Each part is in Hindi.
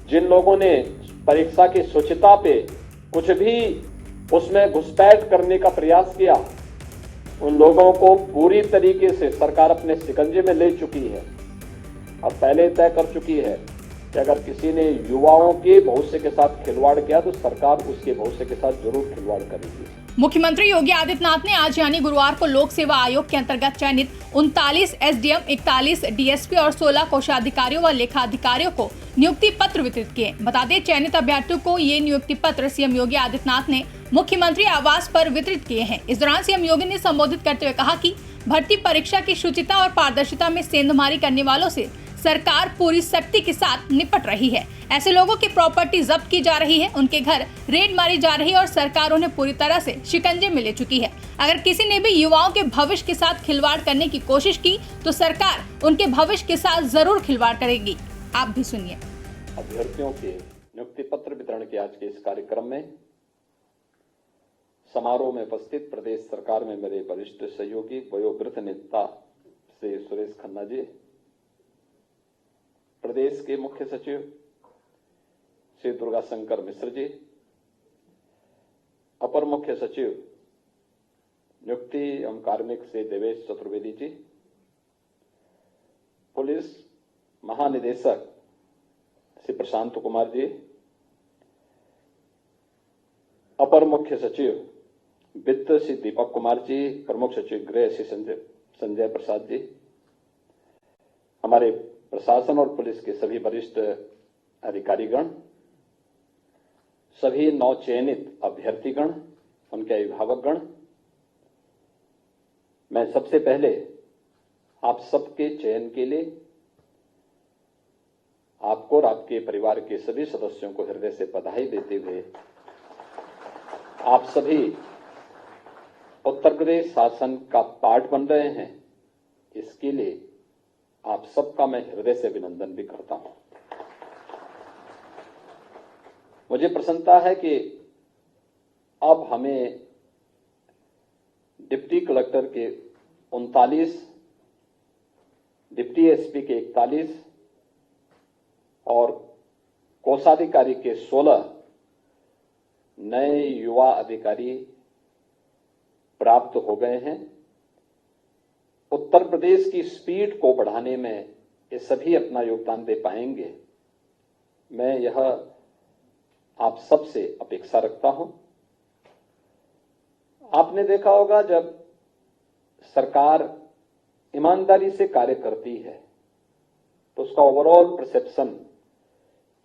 जिन लोगों ने परीक्षा की शुचिता पे कुछ भी उसमें घुसपैठ करने का प्रयास किया, उन लोगों को पूरी तरीके से सरकार अपने शिकंजे में ले चुकी है और पहले तय कर चुकी है कि अगर किसी ने युवाओं के भविष्य के साथ खिलवाड़ किया तो सरकार उसके भविष्य के साथ जरूर खिलवाड़ करेगी। मुख्यमंत्री योगी आदित्यनाथ ने आज यानी गुरुवार को लोक सेवा आयोग के अंतर्गत चयनित 39 एसडीएम, 41 डीएसपी और 16 कोषाधिकारियों व लेखा अधिकारियों को नियुक्ति पत्र वितरित किए। बता दें, चयनित अभ्यर्थियों को ये नियुक्ति पत्र सीएम योगी आदित्यनाथ ने मुख्यमंत्री आवास पर वितरित किए हैं। इस दौरान सीएम योगी ने संबोधित करते हुए कहा कि भर्ती परीक्षा की शुचिता और पारदर्शिता में सेंधमारी करने वालों से सरकार पूरी सख्ती के साथ निपट रही है। ऐसे लोगों की प्रॉपर्टी जब्त की जा रही है, उनके घर रेड मारी जा रही है और सरकार उन्हें पूरी तरह से शिकंजे में ले चुकी है। अगर किसी ने भी युवाओं के भविष्य के साथ खिलवाड़ करने की कोशिश की तो सरकार उनके भविष्य के साथ जरूर खिलवाड़ करेगी। आप भी सुनिए। अभ्यर्थियों के नियुक्ति पत्र वितरण के आज के इस कार्यक्रम में समारोह में उपस्थित प्रदेश सरकार में मेरे वरिष्ठ सहयोगी वयोवृद्ध नेता श्री सुरेश खन्ना जी, प्रदेश के मुख्य सचिव श्री दुर्गा शंकर मिश्र जी, अपर मुख्य सचिव नियुक्ति एवं कार्मिक श्री देवेश चतुर्वेदी जी, पुलिस महानिदेशक श्री प्रशांत कुमार जी, अपर मुख्य सचिव वित्त श्री दीपक कुमार जी, प्रमुख सचिव गृह श्री संजय प्रसाद जी, हमारे प्रशासन और पुलिस के सभी वरिष्ठ अधिकारीगण, सभी नवचयनित अभ्यर्थीगण, उनके अभिभावकगण, मैं सबसे पहले आप सबके चयन के लिए आपको और आपके परिवार के सभी सदस्यों को हृदय से बधाई देते हुए आप सभी उत्तर प्रदेश शासन का पार्ट बन रहे हैं, इसके लिए आप सबका मैं हृदय से अभिनंदन भी करता हूं। मुझे प्रसन्नता है कि अब हमें डिप्टी कलेक्टर के 39, डिप्टी एसपी के 41 और कोषाधिकारी के 16 नए युवा अधिकारी प्राप्त हो गए हैं। उत्तर प्रदेश की स्पीड को बढ़ाने में ये सभी अपना योगदान दे पाएंगे, मैं यह आप सबसे अपेक्षा रखता हूं। आपने देखा होगा जब सरकार ईमानदारी से कार्य करती है तो उसका ओवरऑल परसेप्शन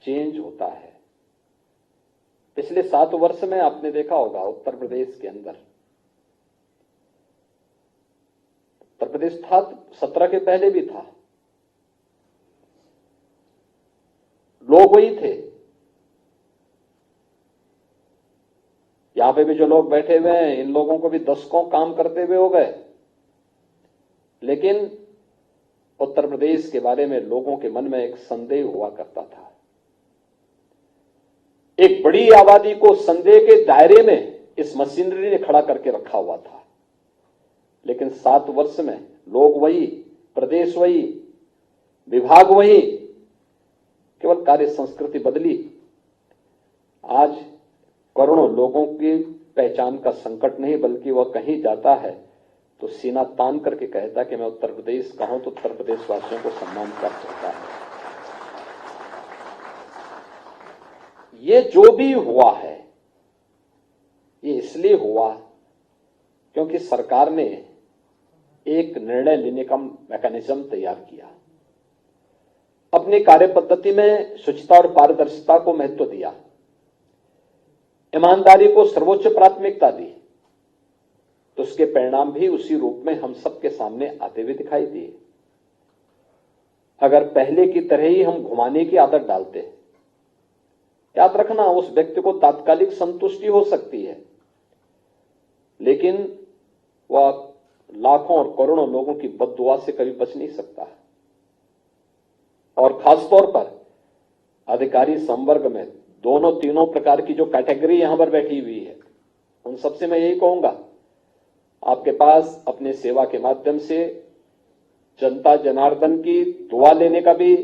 चेंज होता है। पिछले 7 वर्ष में आपने देखा होगा उत्तर प्रदेश के अंदर, उत्तर प्रदेश था 17 के पहले भी था, लोग वही थे। यहां पे भी जो लोग बैठे हुए हैं, इन लोगों को भी दशकों काम करते हुए हो गए, लेकिन उत्तर प्रदेश के बारे में लोगों के मन में एक संदेह हुआ करता था। एक बड़ी आबादी को संदेह के दायरे में इस मशीनरी ने खड़ा करके रखा हुआ था, लेकिन 7 वर्ष में लोग वही, प्रदेश वही, विभाग वही, केवल कार्य संस्कृति बदली। आज करोड़ों लोगों की पहचान का संकट नहीं, बल्कि वह कहीं जाता है तो सीना तान करके कहता कि मैं उत्तर प्रदेश का हूं, तो उत्तर प्रदेश वासियों को सम्मान कर सकता है। ये जो भी हुआ है, ये इसलिए हुआ क्योंकि सरकार ने एक निर्णय लेने का मैकेनिज्म तैयार किया, अपनी कार्य पद्धति में शुचिता और पारदर्शिता को महत्व दिया, ईमानदारी को सर्वोच्च प्राथमिकता दी, तो उसके परिणाम भी उसी रूप में हम सबके सामने आते हुए दिखाई दिए। अगर पहले की तरह ही हम घुमाने की आदत डालते, याद रखना उस व्यक्ति को तात्कालिक संतुष्टि हो सकती है, लेकिन वह लाखों और करोड़ों लोगों की बद्दुआ से कभी बच नहीं सकता। और खासतौर पर अधिकारी संवर्ग में दोनों तीनों प्रकार की जो कैटेगरी यहां पर बैठी हुई है, उन सबसे मैं यही कहूंगा, आपके पास अपने सेवा के माध्यम से जनता जनार्दन की दुआ लेने का भी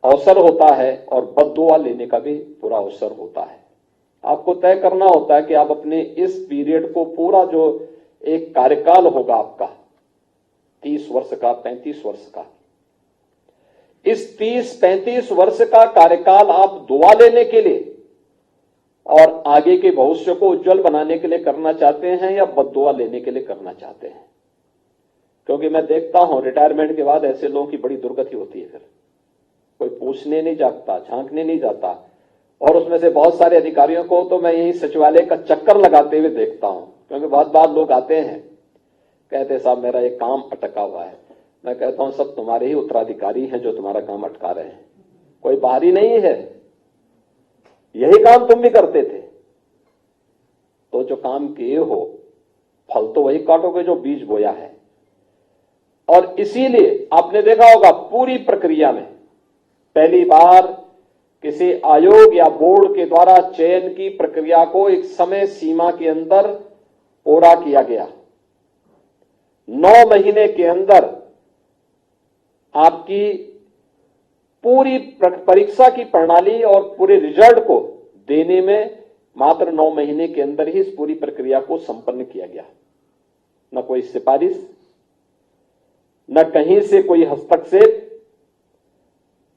अवसर होता है और बद्दुआ लेने का भी पूरा अवसर होता है। आपको तय करना होता है कि आप अपने इस पीरियड को पूरा जो एक कार्यकाल होगा आपका 30 वर्ष का 35 वर्ष का, इस 30-35 वर्ष का कार्यकाल आप दुआ लेने के लिए और आगे के भविष्य को उज्जवल बनाने के लिए करना चाहते हैं या बद्दुआ लेने के लिए करना चाहते हैं। क्योंकि मैं देखता हूं रिटायरमेंट के बाद ऐसे लोगों की बड़ी दुर्गति होती है, फिर कोई पूछने नहीं जाता, झांकने नहीं जाता, और उसमें से बहुत सारे अधिकारियों को तो मैं यही सचिवालय का चक्कर लगाते हुए देखता हूं। क्योंकि बहुत बार लोग आते हैं, कहते साहब मेरा एक काम अटका हुआ है। मैं कहता हूं सब तुम्हारे ही उत्तराधिकारी हैं जो तुम्हारा काम अटका रहे हैं, कोई बाहरी नहीं है, यही काम तुम भी करते थे। तो जो काम किए हो फल तो वही काटोगे जो बीज बोया है। और इसीलिए आपने देखा होगा पूरी प्रक्रिया में पहली बार किसी आयोग या बोर्ड के द्वारा चयन की प्रक्रिया को एक समय सीमा के अंदर पूरा किया गया। 9 महीने के अंदर आपकी पूरी परीक्षा की प्रणाली और पूरे रिजल्ट को देने में मात्र 9 महीने के अंदर ही इस पूरी प्रक्रिया को संपन्न किया गया। न कोई सिफारिश, न कहीं से कोई हस्तक्षेप,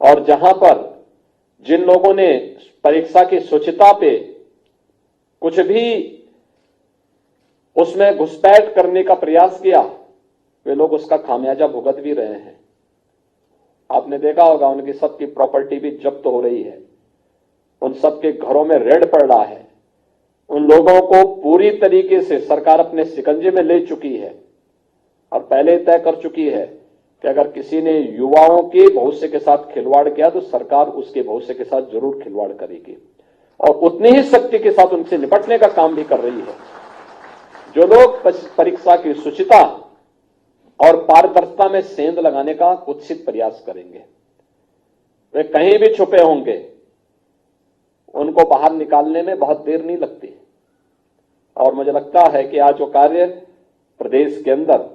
और जहां पर जिन लोगों ने परीक्षा की शुचिता पे कुछ भी उसमें घुसपैठ करने का प्रयास किया, वे लोग उसका खामियाजा भुगत भी रहे हैं। आपने देखा होगा उनकी सबकी प्रॉपर्टी भी जब्त हो रही है, उन सबके घरों में रेड पड़ रहा है। उन लोगों को पूरी तरीके से सरकार अपने शिकंजे में ले चुकी है और पहले तय कर चुकी है कि अगर किसी ने युवाओं के भविष्य के साथ खिलवाड़ किया तो सरकार उसके भविष्य के साथ जरूर खिलवाड़ करेगी, और उतनी ही शक्ति के साथ उनसे निपटने का काम भी कर रही है। जो लोग परीक्षा की शुचिता और पारदर्शिता में सेंध लगाने का कुत्सित प्रयास करेंगे, वे कहीं भी छुपे होंगे, उनको बाहर निकालने में बहुत देर नहीं लगती। और मुझे लगता है कि आज जो कार्य प्रदेश के अंदर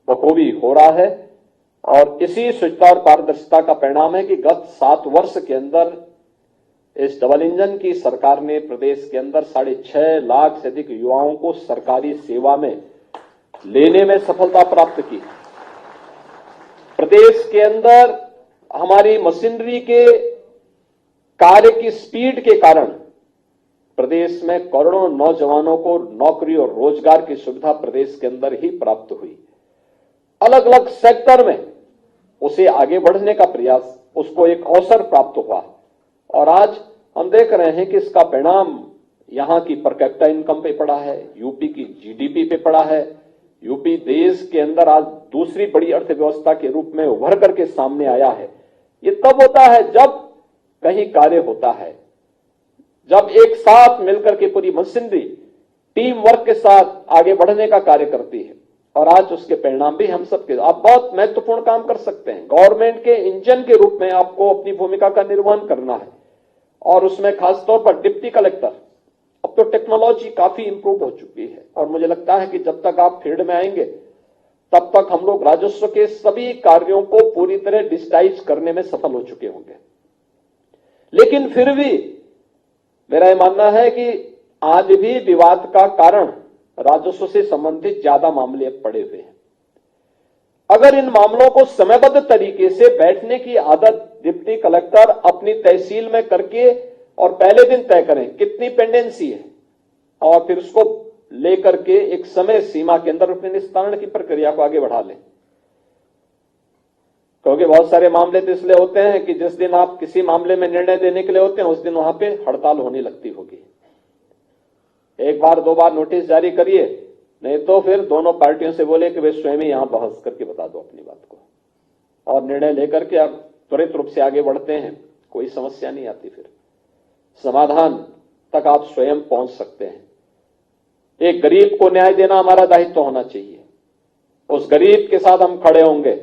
बखूबी हो रहा है, और इसी शुचिता और पारदर्शिता का परिणाम है कि गत 7 वर्ष के अंदर इस डबल इंजन की सरकार ने प्रदेश के अंदर 6.5 लाख से अधिक युवाओं को सरकारी सेवा में लेने में सफलता प्राप्त की। प्रदेश के अंदर हमारी मशीनरी के कार्य की स्पीड के कारण प्रदेश में करोड़ों नौजवानों को नौकरी और रोजगार की सुविधा प्रदेश के अंदर ही प्राप्त हुई। अलग अलग सेक्टर में उसे आगे बढ़ने का प्रयास, उसको एक अवसर प्राप्त हुआ, और आज हम देख रहे हैं कि इसका परिणाम यहां की पर कैपिटा इनकम पे पड़ा है, यूपी की जीडीपी पे पड़ा है। यूपी देश के अंदर आज दूसरी बड़ी अर्थव्यवस्था के रूप में उभर करके सामने आया है। ये तब होता है जब कहीं कार्य होता है, जब एक साथ मिलकर के पूरी मशीनरी टीम वर्क के साथ आगे बढ़ने का कार्य करती है, और आज उसके परिणाम भी हम सबके। आप बहुत महत्वपूर्ण काम कर सकते हैं, गवर्नमेंट के इंजन के रूप में आपको अपनी भूमिका का निर्वहन करना है, और उसमें खासतौर पर डिप्टी कलेक्टर, अब तो टेक्नोलॉजी काफी इंप्रूव हो चुकी है, और मुझे लगता है कि जब तक आप फील्ड में आएंगे तब तक हम लोग राजस्व के सभी कार्यों को पूरी तरह डिजिटाइज करने में सफल हो चुके होंगे। लेकिन फिर भी मेरा यह मानना है कि आज भी विवाद का कारण राजस्व से संबंधित ज्यादा मामले पड़े हुए हैं। अगर इन मामलों को समयबद्ध तरीके से बैठने की आदत डिप्टी कलेक्टर अपनी तहसील में करके और पहले दिन तय करें कितनी पेंडेंसी है, और फिर उसको लेकर के एक समय सीमा के अंदर अपने निस्तारण की प्रक्रिया को आगे बढ़ा लें। क्योंकि बहुत सारे मामले तो इसलिए होते हैं कि जिस दिन आप किसी मामले में निर्णय देने के लिए होते हैं उस दिन वहां पे हड़ताल होने लगती होगी। एक बार 2 बार नोटिस जारी करिए, नहीं तो फिर दोनों पार्टियों से बोले कि वे स्वयं ही यहां बहस करके बता दो अपनी बात को, और निर्णय लेकर के आप त्वरित रूप से आगे बढ़ते हैं, कोई समस्या नहीं आती, फिर समाधान तक आप स्वयं पहुंच सकते हैं। एक गरीब को न्याय देना हमारा दायित्व होना चाहिए। उस गरीब के साथ हम खड़े होंगे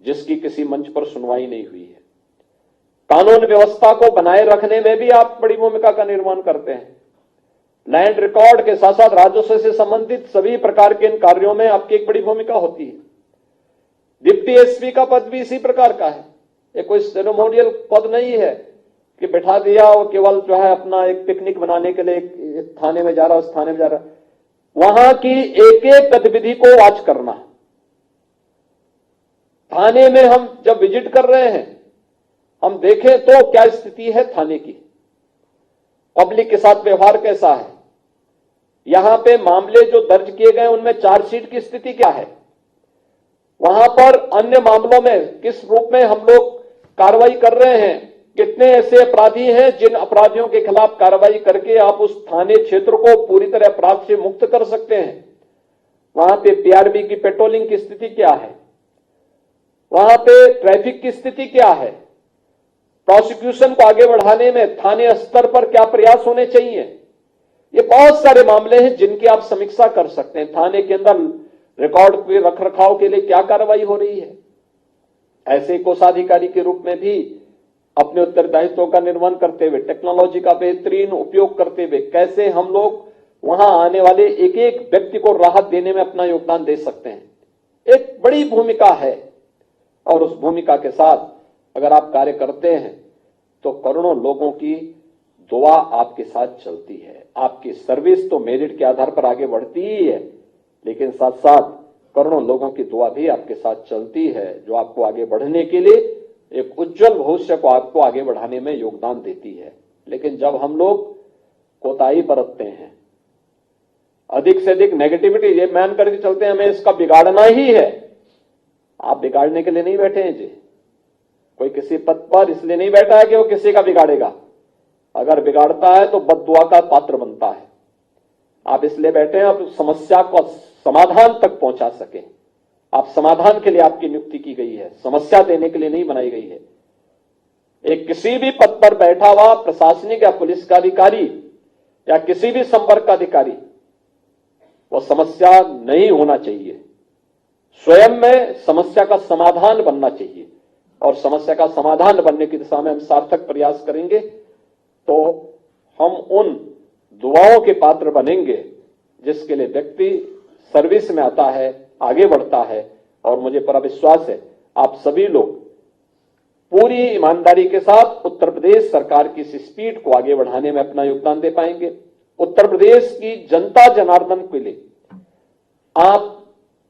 जिसकी किसी मंच पर सुनवाई नहीं हुई है। कानून व्यवस्था को बनाए रखने में भी आप बड़ी भूमिका का निर्वहन करते हैं। लैंड रिकॉर्ड के साथ साथ राजस्व से संबंधित सभी प्रकार के इन कार्यों में आपकी एक बड़ी भूमिका होती है। डिप्टी एसपी का पद भी इसी प्रकार का है। ये कोई सेरेमोनियल पद नहीं है कि बैठा दिया और केवल जो है अपना एक पिकनिक बनाने के लिए एक थाने में जा रहा, उस थाने में जा रहा। वहां की एक एक गतिविधि को वॉच करना। थाने में हम जब विजिट कर रहे हैं, हम देखें तो क्या स्थिति है थाने की, पब्लिक के साथ व्यवहार कैसा है, यहां पे मामले जो दर्ज किए गए उनमें चार्जशीट की स्थिति क्या है, वहां पर अन्य मामलों में किस रूप में हम लोग कार्रवाई कर रहे हैं, कितने ऐसे अपराधी हैं जिन अपराधियों के खिलाफ कार्रवाई करके आप उस थाने क्षेत्र को पूरी तरह अपराध से मुक्त कर सकते हैं। वहां पे पीआरबी की पेट्रोलिंग की स्थिति क्या है, वहां पे ट्रैफिक की स्थिति क्या है, प्रोसिक्यूशन को आगे बढ़ाने में थाने स्तर पर क्या प्रयास होने चाहिए। ये बहुत सारे मामले हैं जिनकी आप समीक्षा कर सकते हैं। थाने के अंदर रिकॉर्ड के रखरखाव के लिए क्या कार्रवाई हो रही है। ऐसे कोषाधिकारी के रूप में भी अपने उत्तरदायित्वों का निर्वहन करते हुए, टेक्नोलॉजी का बेहतरीन उपयोग करते हुए कैसे हम लोग वहां आने वाले एक एक व्यक्ति को राहत देने में अपना योगदान दे सकते हैं, एक बड़ी भूमिका है। और उस भूमिका के साथ अगर आप कार्य करते हैं तो करोड़ों लोगों की दुआ आपके साथ चलती है। आपकी सर्विस तो मेरिट के आधार पर आगे बढ़ती ही है, लेकिन साथ साथ करोड़ों लोगों की दुआ भी आपके साथ चलती है, जो आपको आगे बढ़ने के लिए एक उज्जवल भविष्य को आपको आगे बढ़ाने में योगदान देती है। लेकिन जब हम लोग कोताही बरतते हैं, अधिक से अधिक नेगेटिविटी ये मान करके चलते हैं हमें इसका बिगाड़ना ही है, आप बिगाड़ने के लिए नहीं बैठे हैं जी। कोई किसी पद पर इसलिए नहीं बैठा है कि वो किसी का बिगाड़ेगा, अगर बिगाड़ता है तो बद्दुआ का पात्र बनता है। आप इसलिए बैठे हैं आप समस्या को समाधान तक पहुंचा सके। आप समाधान के लिए आपकी नियुक्ति की गई है, समस्या देने के लिए नहीं बनाई गई है। एक किसी भी पद पर बैठा हुआ प्रशासनिक या पुलिस का अधिकारी या किसी भी संपर्क का अधिकारी, वो समस्या नहीं होना चाहिए, स्वयं में समस्या का समाधान बनना चाहिए। और समस्या का समाधान बनने की दिशा में हम सार्थक प्रयास करेंगे तो हम उन दुआओं के पात्र बनेंगे जिसके लिए व्यक्ति सर्विस में आता है, आगे बढ़ता है। और मुझे पूरा विश्वास है आप सभी लोग पूरी ईमानदारी के साथ उत्तर प्रदेश सरकार की इस स्पीड को आगे बढ़ाने में अपना योगदान दे पाएंगे। उत्तर प्रदेश की जनता जनार्दन के लिए आप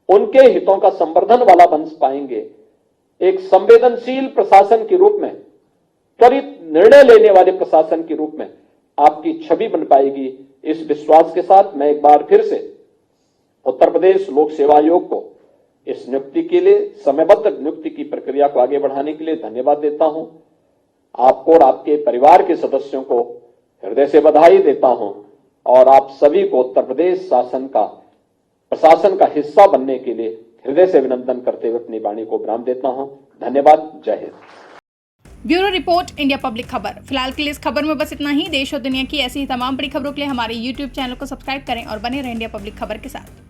उनके हितों का संवर्धन वाला बन पाएंगे। एक संवेदनशील प्रशासन के रूप में, त्वरित निर्णय लेने वाले प्रशासन के रूप में आपकी छवि बन पाएगी। इस विश्वास के साथ मैं एक बार फिर से उत्तर प्रदेश लोक सेवा आयोग को इस नियुक्ति के लिए, समयबद्ध नियुक्ति की प्रक्रिया को आगे बढ़ाने के लिए धन्यवाद देता हूं। आपको और आपके परिवार के सदस्यों को हृदय से बधाई देता हूं और आप सभी को उत्तर प्रदेश प्रशासन का हिस्सा बनने के लिए हृदय से अभिनंदन करते हुए अपनी वाणी को विराम देता हूं। धन्यवाद। जय Hind. Bureau report, India public खबर। फिलहाल के लिए इस खबर में बस इतना ही। देश और दुनिया की ऐसी ही तमाम बड़ी खबरों के लिए हमारे YouTube चैनल को सब्सक्राइब करें और बने रहें इंडिया पब्लिक खबर के साथ।